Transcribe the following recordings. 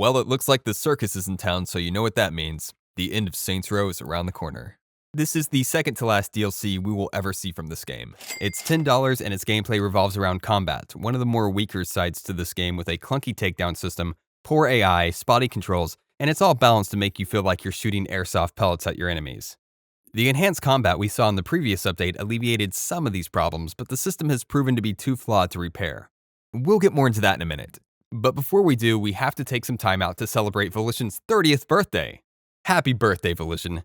Well, it looks like the Circus is in town, so you know what that means. The end of Saints Row is around the corner. This is the second to last DLC we will ever see from this game. It's $10 and its gameplay revolves around combat, one of the more weaker sides to this game with a clunky takedown system, poor AI, spotty controls, and it's all balanced to make you feel like you're shooting airsoft pellets at your enemies. The enhanced combat we saw in the previous update alleviated some of these problems, but the system has proven to be too flawed to repair. We'll get more into that in a minute. But before we do, we have to take some time out to celebrate Volition's 30th birthday. Happy birthday, Volition.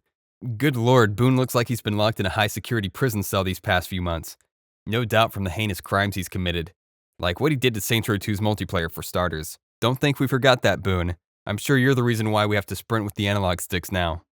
Good lord, Boone looks like he's been locked in a high-security prison cell these past few months. No doubt from the heinous crimes he's committed. Like what he did to Saints Row 2's multiplayer for starters. Don't think we forgot that, Boone. I'm sure you're the reason why we have to sprint with the analog sticks now.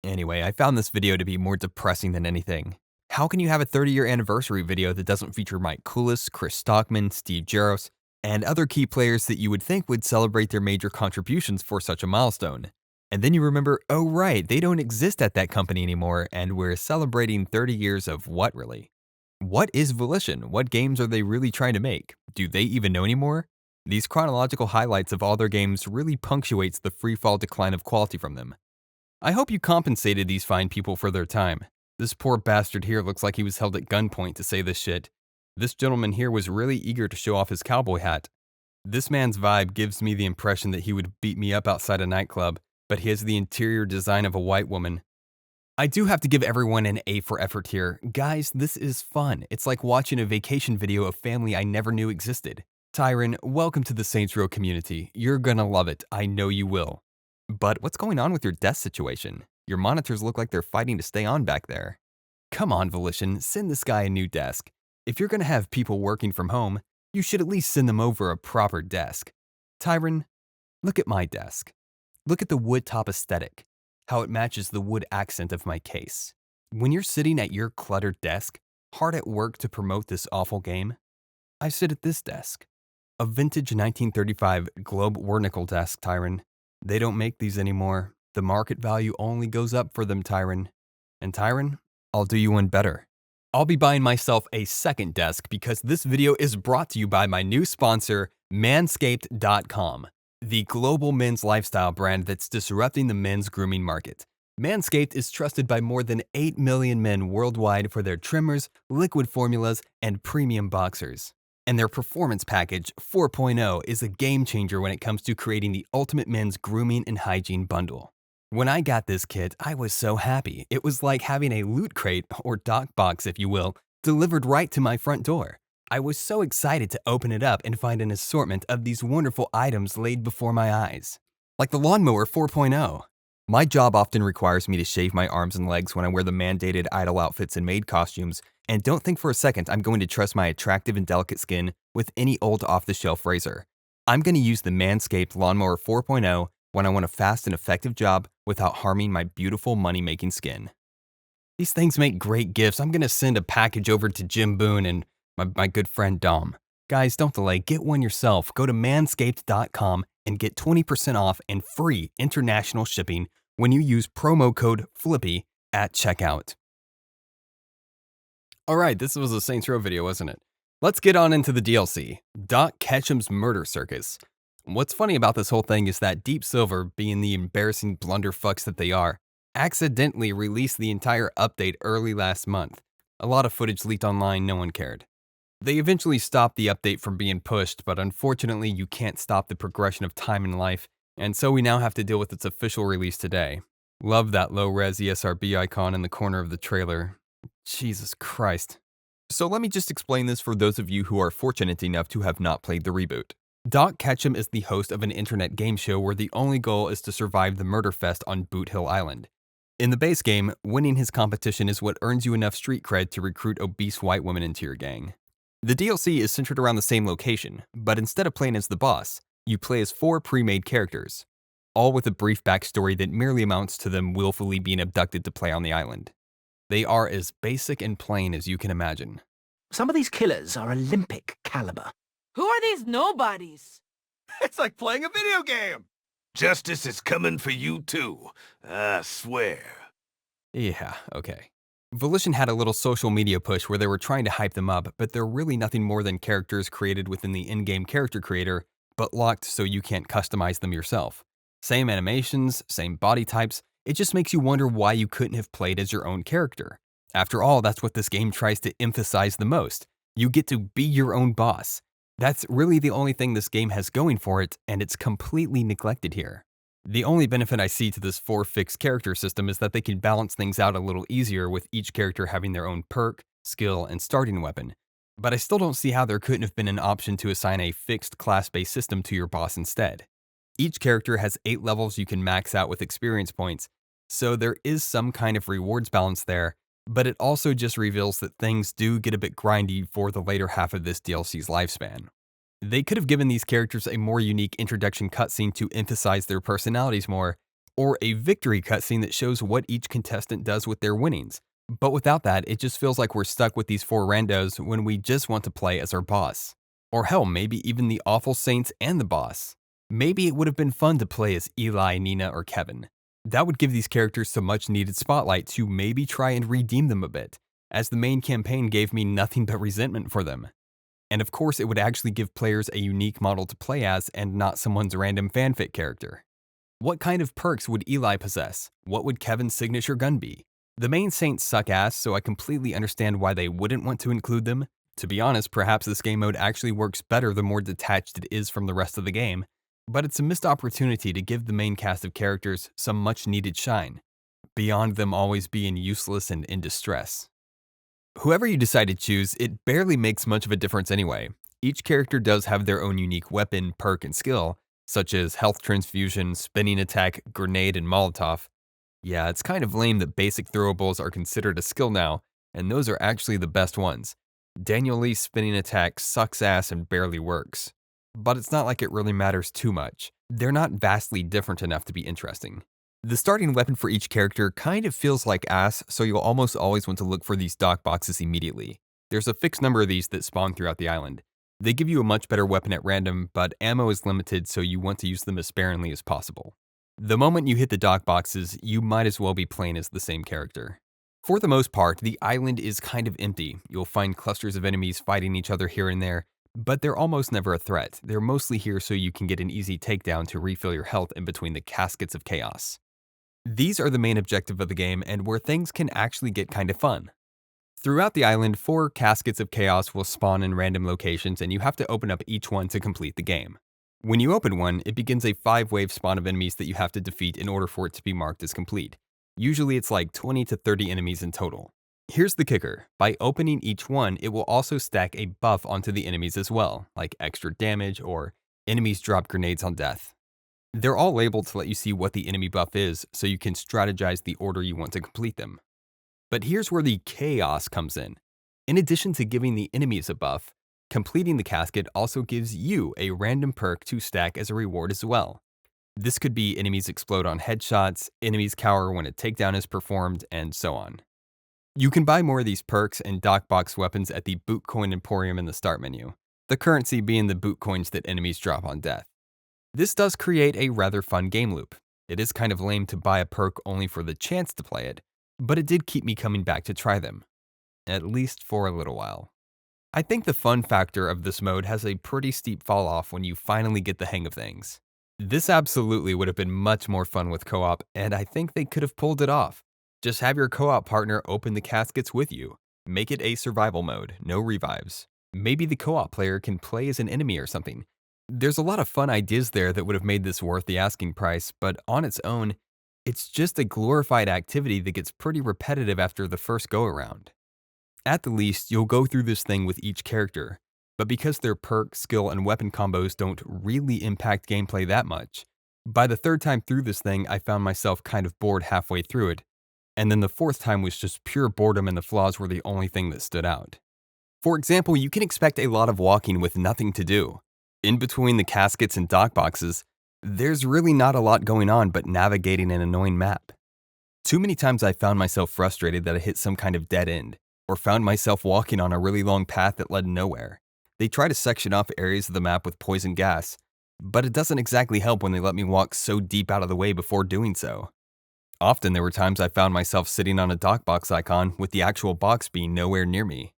Anyway, I found this video to be more depressing than anything. How can you have a 30-year anniversary video that doesn't feature Mike Coulis, Chris Stockman, Steve Jaros, and other key players that you would think would celebrate their major contributions for such a milestone? And then you remember, oh right, they don't exist at that company anymore, and we're celebrating 30 years of what really? What is Volition? What games are they really trying to make? Do they even know anymore? These chronological highlights of all their games really punctuates the freefall decline of quality from them. I hope you compensated these fine people for their time. This poor bastard here looks like he was held at gunpoint to say this shit. This gentleman here was really eager to show off his cowboy hat. This man's vibe gives me the impression that he would beat me up outside a nightclub, but he has the interior design of a white woman. I do have to give everyone an A for effort here. Guys, this is fun. It's like watching a vacation video of family I never knew existed. Tyron, welcome to the Saints Row community. You're gonna love it. I know you will. But what's going on with your desk situation? Your monitors look like they're fighting to stay on back there. Come on, Volition, send this guy a new desk. If you're gonna have people working from home, you should at least send them over a proper desk. Tyron, look at my desk. Look at the wood top aesthetic, how it matches the wood accent of my case. When you're sitting at your cluttered desk, hard at work to promote this awful game, I sit at this desk. A vintage 1935 Globe Wernickel desk, Tyron. They don't make these anymore. The market value only goes up for them, Tyron. And Tyron, I'll do you one better. I'll be buying myself a second desk because this video is brought to you by my new sponsor, Manscaped.com, the global men's lifestyle brand that's disrupting the men's grooming market. Manscaped is trusted by more than 8 million men worldwide for their trimmers, liquid formulas, and premium boxers. And their Performance Package 4.0 is a game changer when it comes to creating the ultimate men's grooming and hygiene bundle. When I got this kit, I was so happy. It was like having a loot crate, or dock box if you will, delivered right to my front door. I was so excited to open it up and find an assortment of these wonderful items laid before my eyes. Like the Lawnmower 4.0. My job often requires me to shave my arms and legs when I wear the mandated idol outfits and maid costumes, and don't think for a second I'm going to trust my attractive and delicate skin with any old off-the-shelf razor. I'm going to use the Manscaped Lawnmower 4.0 when I want a fast and effective job without harming my beautiful money-making skin. These things make great gifts. I'm going to send a package over to Jim Boone and my good friend Dom. Guys, don't delay. Get one yourself. Go to manscaped.com and get 20% off and free international shipping when you use promo code FLIPPY at checkout. Alright, this was a Saints Row video, wasn't it? Let's get on into the DLC, Doc Ketchum's Murder Circus. What's funny about this whole thing is that Deep Silver, being the embarrassing blunderfucks that they are, accidentally released the entire update early last month. A lot of footage leaked online, no one cared. They eventually stopped the update from being pushed, but unfortunately you can't stop the progression of time in life, and so we now have to deal with its official release today. Love that low-res ESRB icon in the corner of the trailer. Jesus Christ. So let me just explain this for those of you who are fortunate enough to have not played the reboot. Doc Ketchum is the host of an internet game show where the only goal is to survive the murder fest on Boot Hill Island. In the base game, winning his competition is what earns you enough street cred to recruit obese white women into your gang. The DLC is centered around the same location, but instead of playing as the boss, you play as 4 pre-made characters, all with a brief backstory that merely amounts to them willfully being abducted to play on the island. They are as basic and plain as you can imagine. Some of these killers are Olympic caliber. Who are these nobodies? It's like playing a video game. Justice is coming for you too, I swear. Yeah, okay. Volition had a little social media push where they were trying to hype them up, but they're really nothing more than characters created within the in-game character creator, but locked so you can't customize them yourself. Same animations, same body types, it just makes you wonder why you couldn't have played as your own character. After all, that's what this game tries to emphasize the most. You get to be your own boss. That's really the only thing this game has going for it, and it's completely neglected here. The only benefit I see to this 4 fixed character system is that they can balance things out a little easier with each character having their own perk, skill, and starting weapon. But I still don't see how there couldn't have been an option to assign a fixed class-based system to your boss instead. Each character has 8 levels you can max out with experience points, so there is some kind of rewards balance there, but it also just reveals that things do get a bit grindy for the later half of this DLC's lifespan. They could have given these characters a more unique introduction cutscene to emphasize their personalities more, or a victory cutscene that shows what each contestant does with their winnings. But without that, it just feels like we're stuck with these 4 randos when we just want to play as our boss. Or hell, maybe even the awful Saints and the boss. Maybe it would have been fun to play as Eli, Nina, or Kevin. That would give these characters some much needed spotlight to maybe try and redeem them a bit, as the main campaign gave me nothing but resentment for them. And of course, it would actually give players a unique model to play as and not someone's random fanfic character. What kind of perks would Eli possess? What would Kevin's signature gun be? The main Saints suck ass, so I completely understand why they wouldn't want to include them. To be honest, perhaps this game mode actually works better the more detached it is from the rest of the game, but it's a missed opportunity to give the main cast of characters some much needed shine, beyond them always being useless and in distress. Whoever you decide to choose, it barely makes much of a difference anyway. Each character does have their own unique weapon, perk, and skill, such as health transfusion, spinning attack, grenade, and Molotov. Yeah, it's kind of lame that basic throwables are considered a skill now, and those are actually the best ones. Daniel Lee's spinning attack sucks ass and barely works. But it's not like it really matters too much. They're not vastly different enough to be interesting. The starting weapon for each character kind of feels like ass, so you'll almost always want to look for these dock boxes immediately. There's a fixed number of these that spawn throughout the island. They give you a much better weapon at random, but ammo is limited, so you want to use them as sparingly as possible. The moment you hit the dock boxes, you might as well be playing as the same character. For the most part, the island is kind of empty. You'll find clusters of enemies fighting each other here and there, but they're almost never a threat. They're mostly here so you can get an easy takedown to refill your health in between the caskets of chaos. These are the main objective of the game and where things can actually get kind of fun. Throughout the island, 4 caskets of chaos will spawn in random locations and you have to open up each one to complete the game. When you open one, it begins a 5-wave spawn of enemies that you have to defeat in order for it to be marked as complete. Usually it's like 20 to 30 enemies in total. Here's the kicker. By opening each one, it will also stack a buff onto the enemies as well, like extra damage or enemies drop grenades on death. They're all labeled to let you see what the enemy buff is, so you can strategize the order you want to complete them. But here's where the chaos comes in. In addition to giving the enemies a buff, completing the casket also gives you a random perk to stack as a reward as well. This could be enemies explode on headshots, enemies cower when a takedown is performed, and so on. You can buy more of these perks and dockbox weapons at the Boot Coin Emporium in the start menu, the currency being the boot coins that enemies drop on death. This does create a rather fun game loop. It is kind of lame to buy a perk only for the chance to play it, but it did keep me coming back to try them. At least for a little while. I think the fun factor of this mode has a pretty steep fall off when you finally get the hang of things. This absolutely would have been much more fun with co-op, and I think they could have pulled it off. Just have your co-op partner open the caskets with you. Make it a survival mode, no revives. Maybe the co-op player can play as an enemy or something. There's a lot of fun ideas there that would have made this worth the asking price, but on its own, it's just a glorified activity that gets pretty repetitive after the first go-around. At the least, you'll go through this thing with each character, but because their perk, skill, and weapon combos don't really impact gameplay that much, by the 3rd time through this thing, I found myself kind of bored halfway through it, and then the 4th time was just pure boredom and the flaws were the only thing that stood out. For example, you can expect a lot of walking with nothing to do. In between the caskets and dock boxes, there's really not a lot going on but navigating an annoying map. Too many times I found myself frustrated that I hit some kind of dead end, or found myself walking on a really long path that led nowhere. They try to section off areas of the map with poison gas, but it doesn't exactly help when they let me walk so deep out of the way before doing so. Often there were times I found myself sitting on a dock box icon with the actual box being nowhere near me.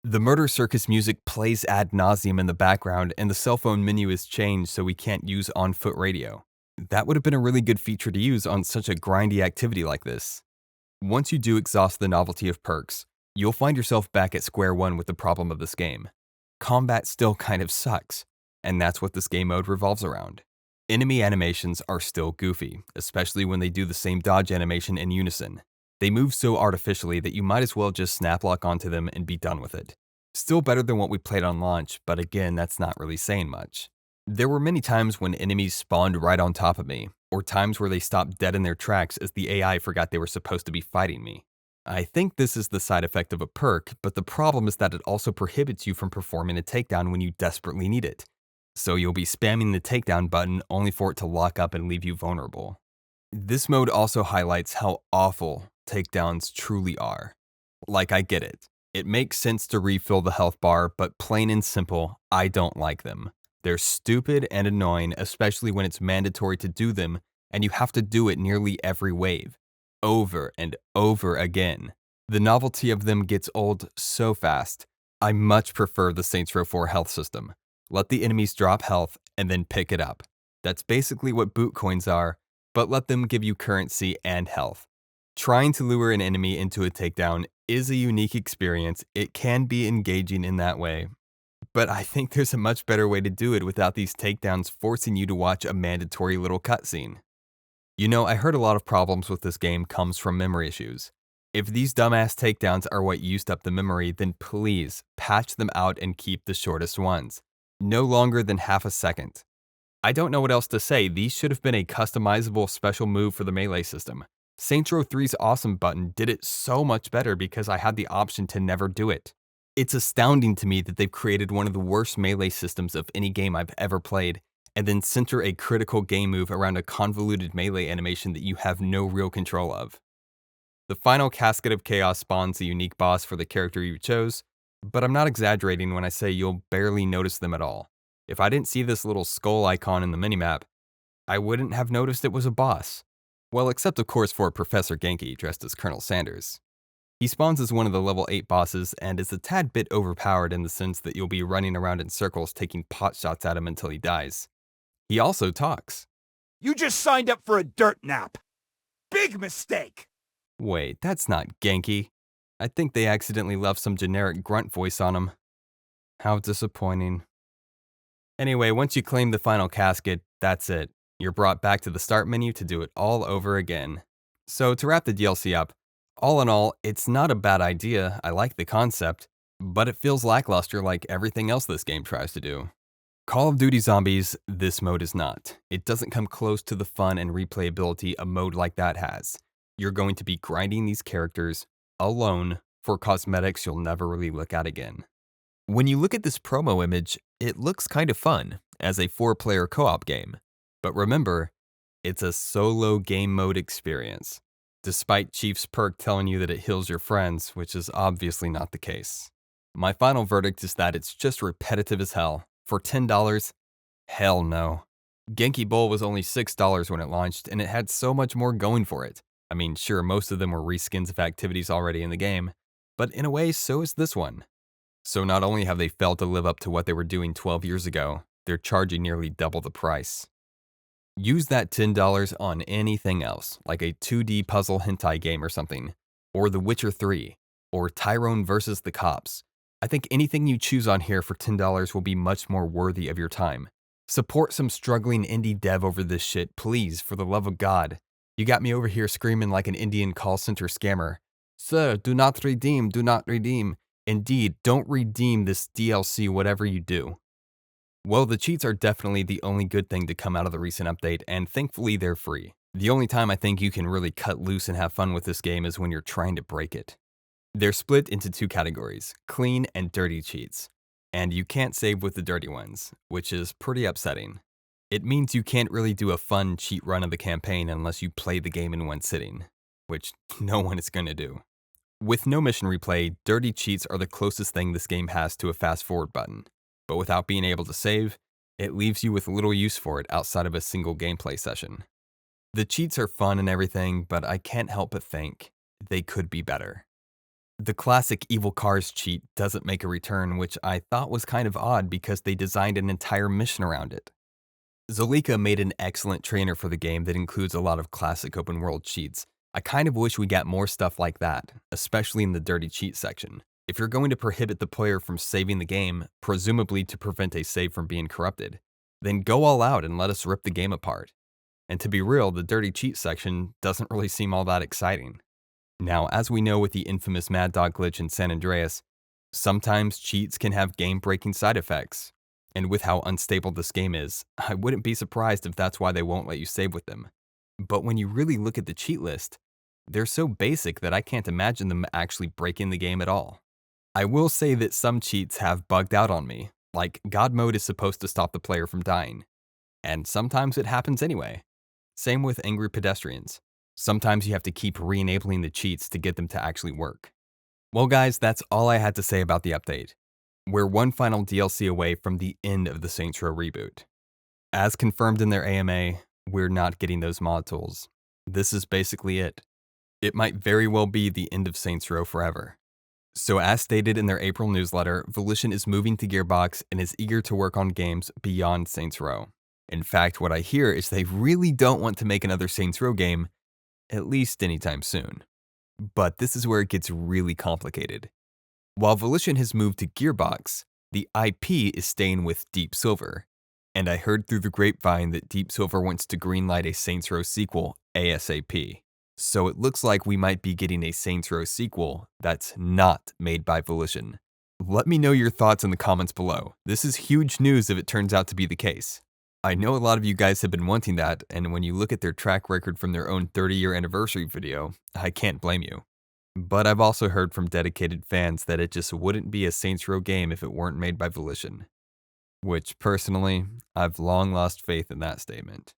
The Murder Circus music plays ad nauseum in the background and the cell phone menu is changed so we can't use on-foot radio. That would have been a really good feature to use on such a grindy activity like this. Once you do exhaust the novelty of perks, you'll find yourself back at square one with the problem of this game. Combat still kind of sucks, and that's what this game mode revolves around. Enemy animations are still goofy, especially when they do the same dodge animation in unison. They move so artificially that you might as well just snap lock onto them and be done with it. Still better than what we played on launch, but again, that's not really saying much. There were many times when enemies spawned right on top of me, or times where they stopped dead in their tracks as the AI forgot they were supposed to be fighting me. I think this is the side effect of a perk, but the problem is that it also prohibits you from performing a takedown when you desperately need it. So you'll be spamming the takedown button only for it to lock up and leave you vulnerable. This mode also highlights how awful takedowns truly are. Like, I get it. It makes sense to refill the health bar, but plain and simple, I don't like them. They're stupid and annoying, especially when it's mandatory to do them, and you have to do it nearly every wave, over and over again. The novelty of them gets old so fast. I much prefer the Saints Row 4 health system. Let the enemies drop health and then pick it up. That's basically what boot coins are, but let them give you currency and health. Trying to lure an enemy into a takedown is a unique experience. It can be engaging in that way, but I think there's a much better way to do it without these takedowns forcing you to watch a mandatory little cutscene. You know, I heard a lot of problems with this game comes from memory issues. If these dumbass takedowns are what used up the memory, then please patch them out and keep the shortest ones. No longer than half a second. I don't know what else to say. These should have been a customizable special move for the melee system. Saints Row 3's awesome button did it so much better because I had the option to never do it. It's astounding to me that they've created one of the worst melee systems of any game I've ever played, and then center a critical game move around a convoluted melee animation that you have no real control of. The final Casket of Chaos spawns a unique boss for the character you chose, but I'm not exaggerating when I say you'll barely notice them at all. If I didn't see this little skull icon in the minimap, I wouldn't have noticed it was a boss. Well, except of course for Professor Genki dressed as Colonel Sanders. He spawns as one of the level 8 bosses and is a tad bit overpowered in the sense that you'll be running around in circles taking pot shots at him until he dies. He also talks. You just signed up for a dirt nap. Big mistake. Wait, that's not Genki. I think they accidentally left some generic grunt voice on him. How disappointing. Anyway, once you claim the final casket, that's it. You're brought back to the start menu to do it all over again. So to wrap the DLC up, all in all, it's not a bad idea. I like the concept, but it feels lackluster like everything else this game tries to do. Call of Duty Zombies, this mode is not. It doesn't come close to the fun and replayability a mode like that has. You're going to be grinding these characters alone for cosmetics you'll never really look at again. When you look at this promo image, it looks kind of fun as a 4-player co-op game. But remember, it's a solo game mode experience, despite Chief's perk telling you that it heals your friends, which is obviously not the case. My final verdict is that it's just repetitive as hell. For $10, hell no. Genki Bowl was only $6 when it launched, and it had so much more going for it. I mean, sure, most of them were reskins of activities already in the game, but in a way, so is this one. So not only have they failed to live up to what they were doing 12 years ago, they're charging nearly double the price. Use that $10 on anything else, like a 2D puzzle hentai game or something, or The Witcher 3, or Tyrone vs. the Cops. I think anything you choose on here for $10 will be much more worthy of your time. Support some struggling indie dev over this shit, please, for the love of God. You got me over here screaming like an Indian call center scammer. Sir, do not redeem, do not redeem. Indeed, don't redeem this DLC whatever you do. Well, the cheats are definitely the only good thing to come out of the recent update, and thankfully they're free. The only time I think you can really cut loose and have fun with this game is when you're trying to break it. They're split into 2 categories, clean and dirty cheats. And you can't save with the dirty ones, which is pretty upsetting. It means you can't really do a fun cheat run of the campaign unless you play the game in one sitting, which no one is going to do. With no mission replay, dirty cheats are the closest thing this game has to a fast forward button, but without being able to save, it leaves you with little use for it outside of a single gameplay session. The cheats are fun and everything, but I can't help but think they could be better. The classic Evil Cars cheat doesn't make a return, which I thought was kind of odd because they designed an entire mission around it. Zalika made an excellent trainer for the game that includes a lot of classic open world cheats. I kind of wish we got more stuff like that, especially in the dirty cheat section. If you're going to prohibit the player from saving the game, presumably to prevent a save from being corrupted, then go all out and let us rip the game apart. And to be real, the dirty cheat section doesn't really seem all that exciting. Now, as we know with the infamous Mad Dog glitch in San Andreas, sometimes cheats can have game-breaking side effects. And with how unstable this game is, I wouldn't be surprised if that's why they won't let you save with them. But when you really look at the cheat list, they're so basic that I can't imagine them actually breaking the game at all. I will say that some cheats have bugged out on me, like God mode is supposed to stop the player from dying. And sometimes it happens anyway. Same with angry pedestrians. Sometimes you have to keep re-enabling the cheats to get them to actually work. Well guys, that's all I had to say about the update. We're one final DLC away from the end of the Saints Row reboot. As confirmed in their AMA, we're not getting those mod tools. This is basically it. It might very well be the end of Saints Row forever. So as stated in their April newsletter, Volition is moving to Gearbox and is eager to work on games beyond Saints Row. In fact, what I hear is they really don't want to make another Saints Row game, at least anytime soon. But this is where it gets really complicated. While Volition has moved to Gearbox, the IP is staying with Deep Silver. And I heard through the grapevine that Deep Silver wants to greenlight a Saints Row sequel ASAP. So it looks like we might be getting a Saints Row sequel that's not made by Volition. Let me know your thoughts in the comments below. This is huge news if it turns out to be the case. I know a lot of you guys have been wanting that, and when you look at their track record from their own 30-year anniversary video, I can't blame you. But I've also heard from dedicated fans that it just wouldn't be a Saints Row game if it weren't made by Volition. Which, personally, I've long lost faith in that statement.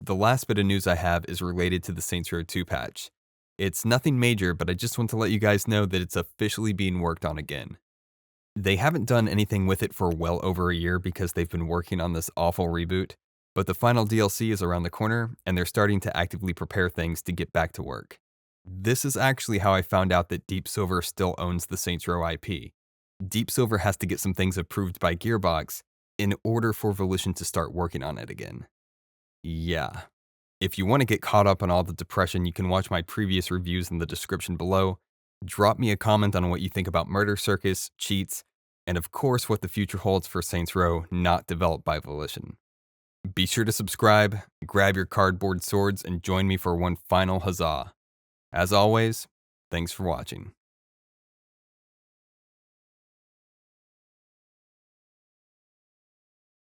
The last bit of news I have is related to the Saints Row 2 patch. It's nothing major, but I just want to let you guys know that it's officially being worked on again. They haven't done anything with it for well over a year because they've been working on this awful reboot, but the final DLC is around the corner, and they're starting to actively prepare things to get back to work. This is actually how I found out that Deep Silver still owns the Saints Row IP. Deep Silver has to get some things approved by Gearbox in order for Volition to start working on it again. Yeah. If you want to get caught up on all the depression, you can watch my previous reviews in the description below. Drop me a comment on what you think about Murder Circus, cheats, and of course what the future holds for Saints Row not developed by Volition. Be sure to subscribe, grab your cardboard swords, and join me for one final huzzah. As always, thanks for watching.